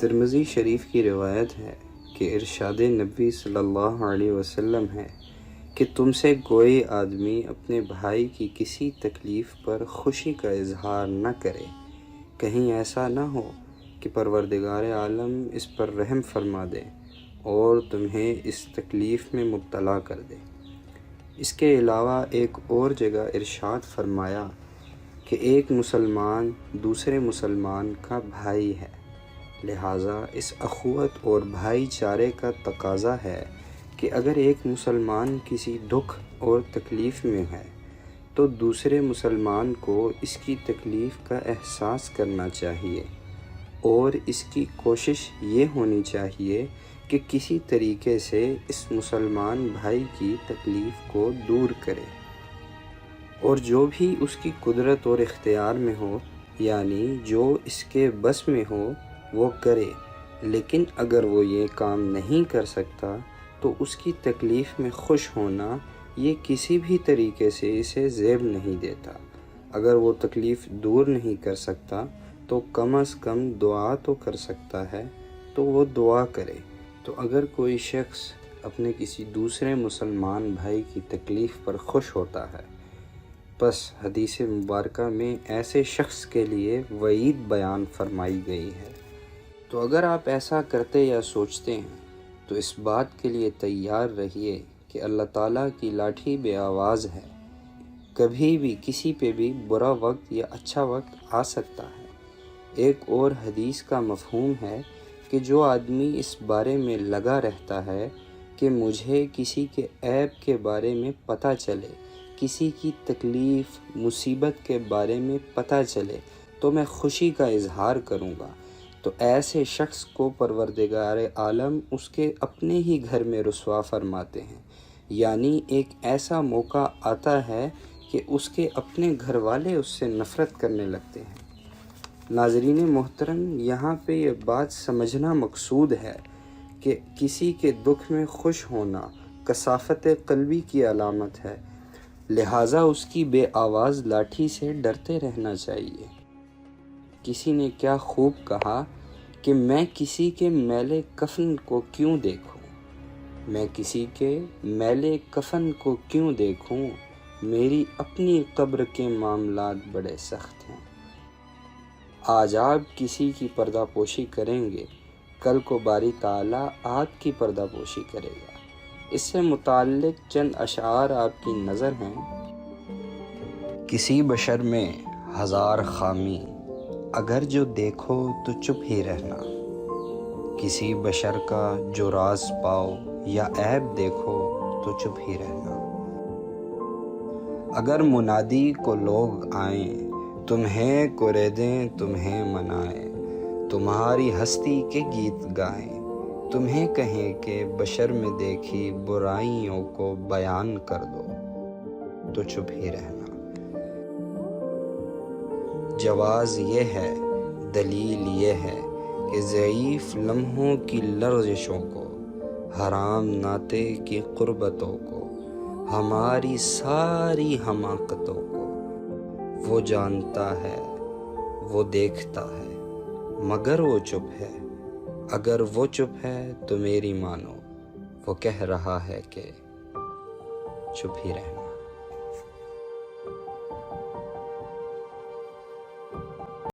ترمذی شریف کی روایت ہے کہ ارشاد نبی صلی اللہ علیہ وسلم ہے کہ تم سے کوئی آدمی اپنے بھائی کی کسی تکلیف پر خوشی کا اظہار نہ کرے، کہیں ایسا نہ ہو کہ پروردگار عالم اس پر رحم فرما دے اور تمہیں اس تکلیف میں مبتلا کر دے۔ اس کے علاوہ ایک اور جگہ ارشاد فرمایا کہ ایک مسلمان دوسرے مسلمان کا بھائی ہے، لہٰذا اس اخوت اور بھائی چارے کا تقاضا ہے کہ اگر ایک مسلمان کسی دکھ اور تکلیف میں ہے تو دوسرے مسلمان کو اس کی تکلیف کا احساس کرنا چاہیے اور اس کی کوشش یہ ہونی چاہیے کہ کسی طریقے سے اس مسلمان بھائی کی تکلیف کو دور کرے، اور جو بھی اس کی قدرت اور اختیار میں ہو، یعنی جو اس کے بس میں ہو وہ کرے۔ لیکن اگر وہ یہ کام نہیں کر سکتا تو اس کی تکلیف میں خوش ہونا یہ کسی بھی طریقے سے اسے زیب نہیں دیتا۔ اگر وہ تکلیف دور نہیں کر سکتا تو کم از کم دعا تو کر سکتا ہے، تو وہ دعا کرے۔ تو اگر کوئی شخص اپنے کسی دوسرے مسلمان بھائی کی تکلیف پر خوش ہوتا ہے، پس حدیث مبارکہ میں ایسے شخص کے لیے وعید بیان فرمائی گئی ہے۔ تو اگر آپ ایسا کرتے یا سوچتے ہیں تو اس بات کے لیے تیار رہیے کہ اللہ تعالیٰ کی لاٹھی بے آواز ہے، کبھی بھی کسی پہ بھی برا وقت یا اچھا وقت آ سکتا ہے۔ ایک اور حدیث کا مفہوم ہے کہ جو آدمی اس بارے میں لگا رہتا ہے کہ مجھے کسی کے عیب کے بارے میں پتہ چلے، کسی کی تکلیف مصیبت کے بارے میں پتہ چلے تو میں خوشی کا اظہار کروں گا، تو ایسے شخص کو پروردگار عالم اس کے اپنے ہی گھر میں رسوا فرماتے ہیں، یعنی ایک ایسا موقع آتا ہے کہ اس کے اپنے گھر والے اس سے نفرت کرنے لگتے ہیں۔ ناظرین محترم، یہاں پہ یہ بات سمجھنا مقصود ہے کہ کسی کے دکھ میں خوش ہونا کثافت قلبی کی علامت ہے، لہٰذا اس کی بے آواز لاٹھی سے ڈرتے رہنا چاہیے۔ کسی نے کیا خوب کہا کہ میں کسی کے میلے کفن کو کیوں دیکھوں، میں کسی کے میلے کفن کو کیوں دیکھوں، میری اپنی قبر کے معاملات بڑے سخت ہیں۔ آج آپ کسی کی پردہ پوشی کریں گے، کل کو باری تعالیٰ آپ کی پردہ پوشی کرے گا۔ اس سے متعلق چند اشعار آپ کی نظر ہیں۔ کسی بشر میں ہزار خامی، اگر جو دیکھو تو چپ ہی رہنا، کسی بشر کا جو راز پاؤ یا عیب دیکھو تو چپ ہی رہنا۔ اگر منادی کو لوگ آئیں، تمہیں کوریدیں تمہیں منائیں، تمہاری ہستی کے گیت گائیں، تمہیں کہیں کہ بشر میں دیکھی برائیوں کو بیان کر دو تو چپ ہی رہنا۔ جواز یہ ہے، دلیل یہ ہے کہ ضعیف لمحوں کی لرزشوں کو، حرام ناطے کی قربتوں کو، ہماری ساری حماقتوں کو وہ جانتا ہے، وہ دیکھتا ہے، مگر وہ چپ ہے۔ اگر وہ چپ ہے تو میری مانو، وہ کہہ رہا ہے کہ چپ ہی رہنا۔